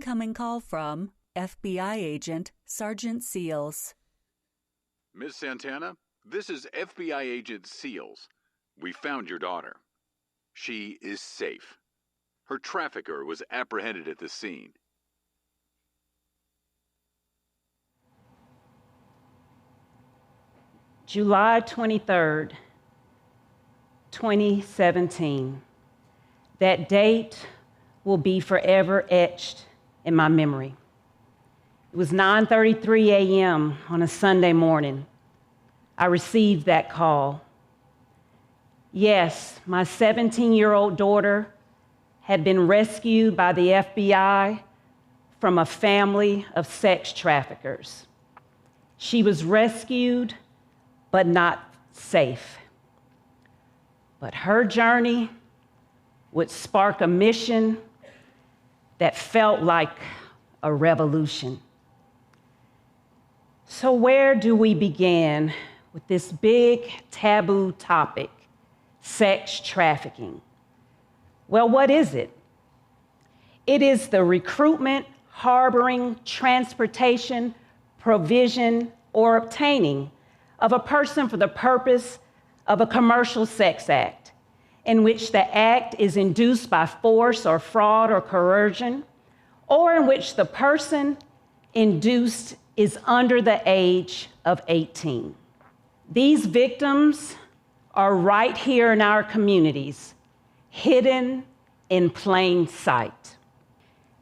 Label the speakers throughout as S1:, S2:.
S1: Incoming call from FBI agent Sergeant Seals.
S2: Miss Santana, this is FBI agent Seals. We found your daughter. She is safe. Her trafficker was apprehended at the scene.
S3: July 23rd, 2017. That date will be forever etched in my memory. It was 9:33 a.m. on a Sunday morning. I received that call. Yes, my 17-year-old daughter had been rescued by the FBI from a family of sex traffickers. She was rescued, but not safe. But her journey would spark a mission that felt like a revolution. So where do we begin with this big taboo topic, sex trafficking? Well, what is it? It is the recruitment, harboring, transportation, provision, or obtaining of a person for the purpose of a commercial sex act, in which the act is induced by force or fraud or coercion, or in which the person induced is under the age of 18. These victims are right here in our communities, hidden in plain sight.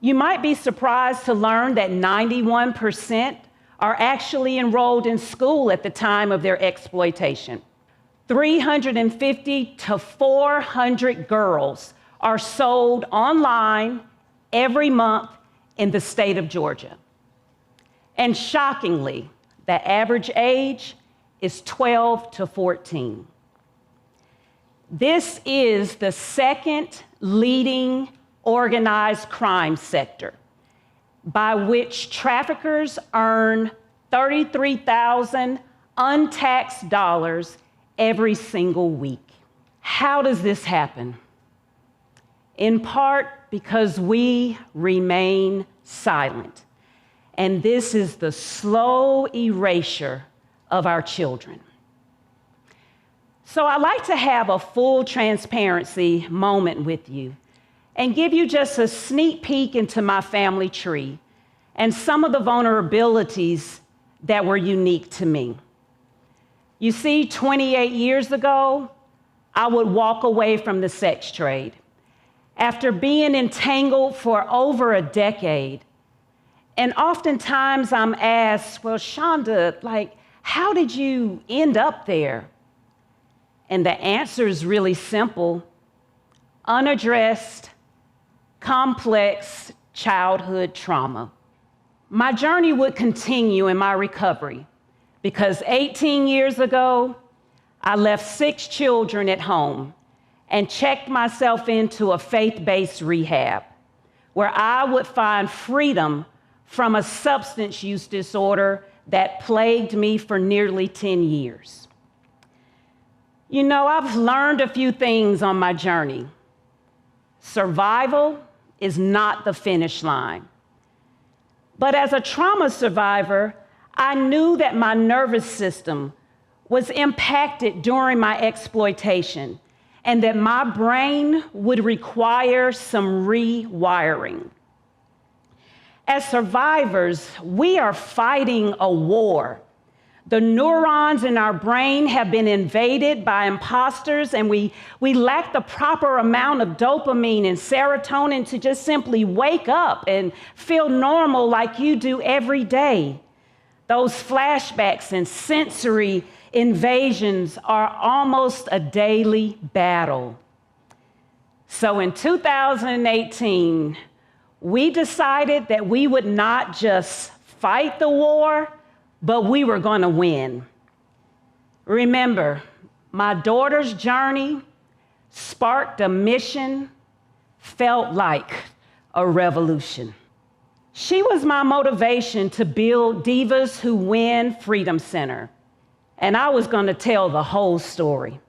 S3: You might be surprised to learn that 91% are actually enrolled in school at the time of their exploitation. 350 to 400 girls are sold online every month in the state of Georgia. And shockingly, the average age is 12 to 14. This is the second leading organized crime sector, by which traffickers earn $33,000 untaxed dollars every single week. How does this happen? In part because we remain silent. And this is the slow erasure of our children. So I'd like to have a full transparency moment with you and give you just a sneak peek into my family tree and some of the vulnerabilities that were unique to me. You see, 28 years ago, I would walk away from the sex trade. After being entangled for over a decade, and oftentimes I'm asked, well, Chanda, how did you end up there? And the answer is really simple: unaddressed, complex childhood trauma. My journey would continue in my recovery because 18 years ago, I left 6 children at home and checked myself into a faith-based rehab where I would find freedom from a substance use disorder that plagued me for nearly 10 years. You know, I've learned a few things on my journey. Survival is not the finish line. But as a trauma survivor, I knew that my nervous system was impacted during my exploitation and that my brain would require some rewiring. As survivors, we are fighting a war. The neurons in our brain have been invaded by imposters, and we lack the proper amount of dopamine and serotonin to just simply wake up and feel normal like you do every day. Those flashbacks and sensory invasions are almost a daily battle. So in 2018, we decided that we would not just fight the war, but we were going to win. Remember, my daughter's journey sparked a mission, felt like a revolution. She was my motivation to build Divas Who Win Freedom Center, and I was going to tell the whole story.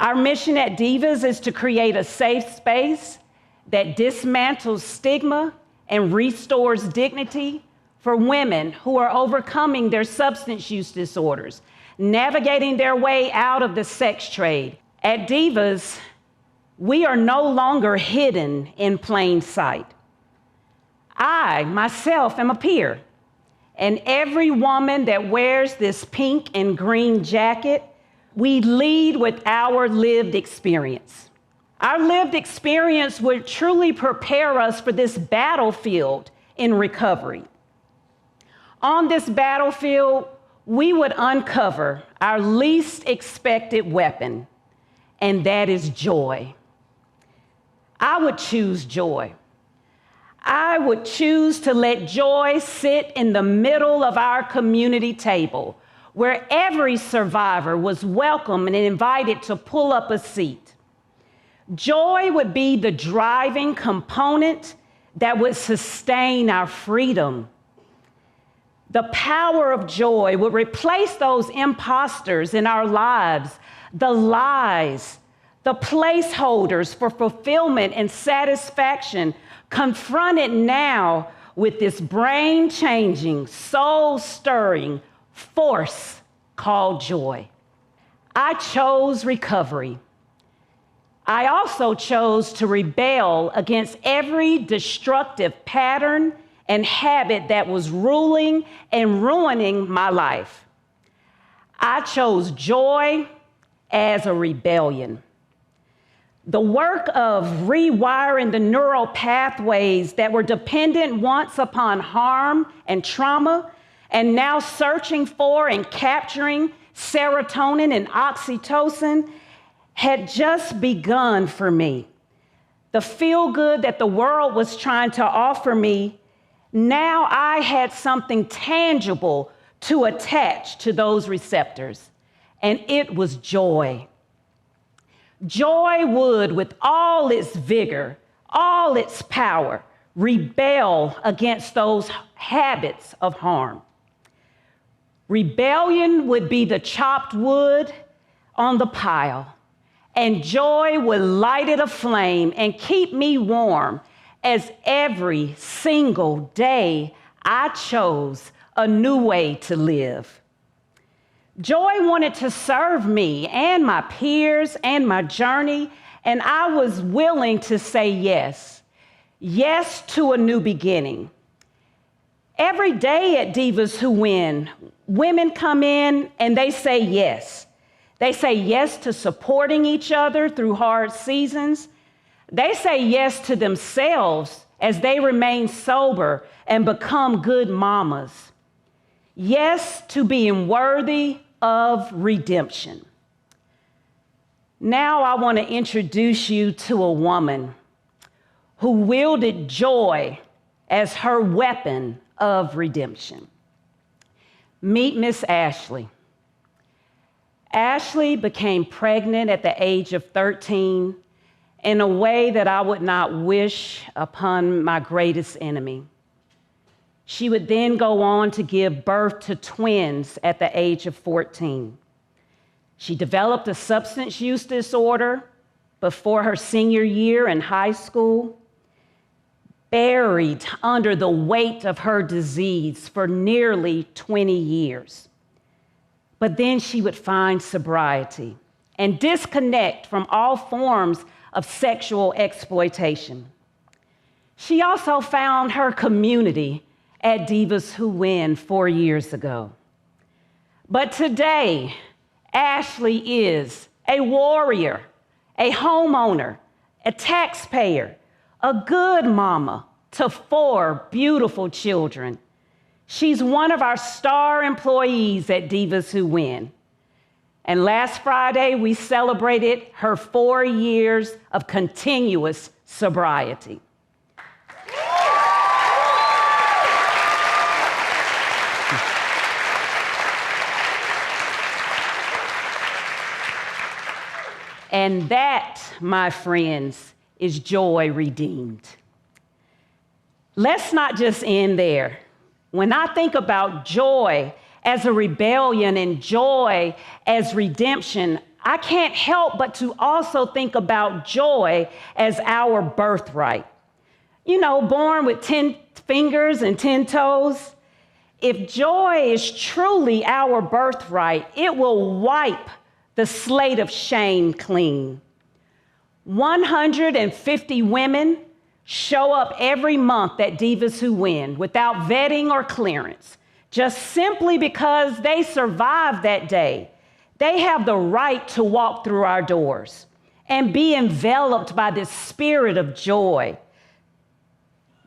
S3: Our mission at Divas is to create a safe space that dismantles stigma and restores dignity for women who are overcoming their substance use disorders, navigating their way out of the sex trade. At Divas, we are no longer hidden in plain sight. I, myself, am a peer, and every woman that wears this pink and green jacket, we lead with our lived experience. Our lived experience would truly prepare us for this battlefield in recovery. On this battlefield, we would uncover our least expected weapon, and that is joy. I would choose joy. I would choose to let joy sit in the middle of our community table, where every survivor was welcome and invited to pull up a seat. Joy would be the driving component that would sustain our freedom. The power of joy would replace those imposters in our lives, the lies, the placeholders for fulfillment and satisfaction, confronted now with this brain-changing, soul-stirring force called joy. I chose recovery. I also chose to rebel against every destructive pattern and habit that was ruling and ruining my life. I chose joy as a rebellion. The work of rewiring the neural pathways that were dependent once upon harm and trauma, and now searching for and capturing serotonin and oxytocin, had just begun for me. The feel-good that the world was trying to offer me, now I had something tangible to attach to those receptors, and it was joy. Joy would, with all its vigor, all its power, rebel against those habits of harm. Rebellion would be the chopped wood on the pile, and joy would light it aflame and keep me warm as every single day I chose a new way to live. Joy wanted to serve me and my peers and my journey, and I was willing to say yes. Yes to a new beginning. Every day at Divas Who Win, women come in and they say yes. They say yes to supporting each other through hard seasons. They say yes to themselves as they remain sober and become good mamas. Yes to being worthy of redemption. Now I want to introduce you to a woman who wielded joy as her weapon of redemption. Meet Miss Ashley. Ashley became pregnant at the age of 13 in a way that I would not wish upon my greatest enemy. She would then go on to give birth to twins at the age of 14. She developed a substance use disorder before her senior year in high school, buried under the weight of her disease for nearly 20 years. But then she would find sobriety and disconnect from all forms of sexual exploitation. She also found her community at Divas Who Win 4 years ago. But today, Ashley is a warrior, a homeowner, a taxpayer, a good mama to 4 beautiful children. She's one of our star employees at Divas Who Win. And last Friday, we celebrated her 4 years of continuous sobriety. And that, my friends, is joy redeemed. Let's not just end there. When I think about joy as a rebellion and joy as redemption, I can't help but to also think about joy as our birthright. born with 10 fingers and 10 toes. If joy is truly our birthright, it will wipe the slate of shame clean. 150 women show up every month at Divas Who Win without vetting or clearance, just simply because they survived that day. They have the right to walk through our doors and be enveloped by this spirit of joy.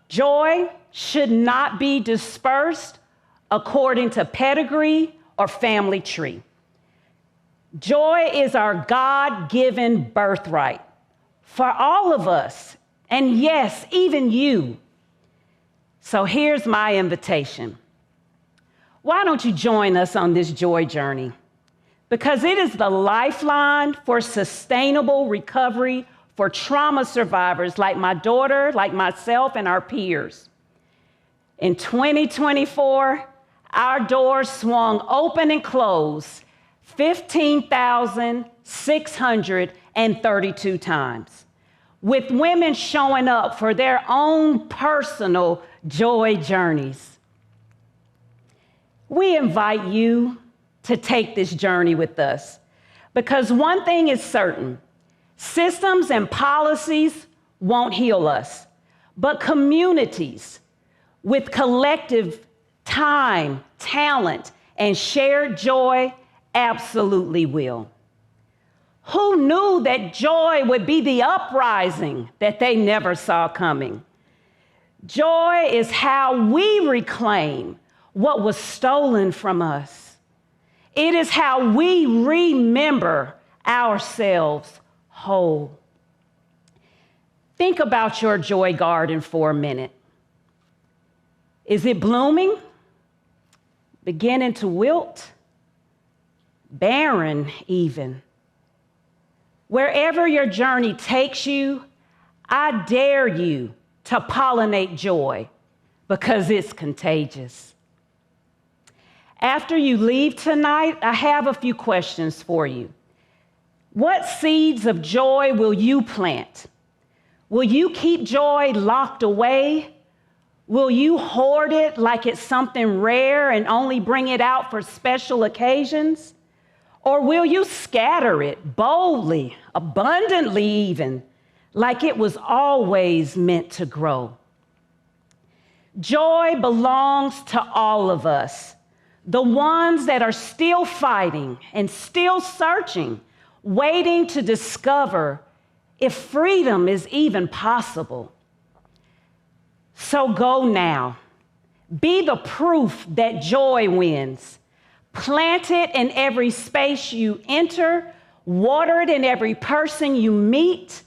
S3: Joy should not be dispersed according to pedigree or family tree. Joy is our God-given birthright for all of us, and yes, even you. So here's my invitation. Why don't you join us on this joy journey? Because it is the lifeline for sustainable recovery for trauma survivors like my daughter, like myself, and our peers. In 2024, our doors swung open and closed 15,632 times, with women showing up for their own personal joy journeys. We invite you to take this journey with us, because one thing is certain: systems and policies won't heal us, but communities with collective time, talent, and shared joy absolutely will. Who knew that joy would be the uprising that they never saw coming? Joy is how we reclaim what was stolen from us. It is how we remember ourselves whole. Think about your joy garden for a minute. Is it blooming? Beginning to wilt? Barren even? Wherever your journey takes you, I dare you to pollinate joy, because it's contagious. After you leave tonight, I have a few questions for you. What seeds of joy will you plant? Will you keep joy locked away? Will you hoard it like it's something rare and only bring it out for special occasions? Or will you scatter it boldly, abundantly even, like it was always meant to grow? Joy belongs to all of us, the ones that are still fighting and still searching, waiting to discover if freedom is even possible. So go now. Be the proof that joy wins. Plant it in every space you enter, water it in every person you meet,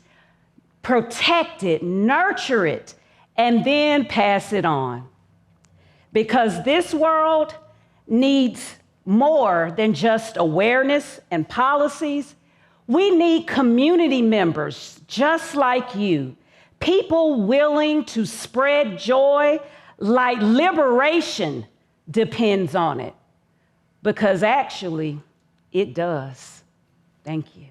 S3: protect it, nurture it, and then pass it on. Because this world needs more than just awareness and policies. We need community members just like you, people willing to spread joy like liberation depends on it. Because actually, it does. Thank you.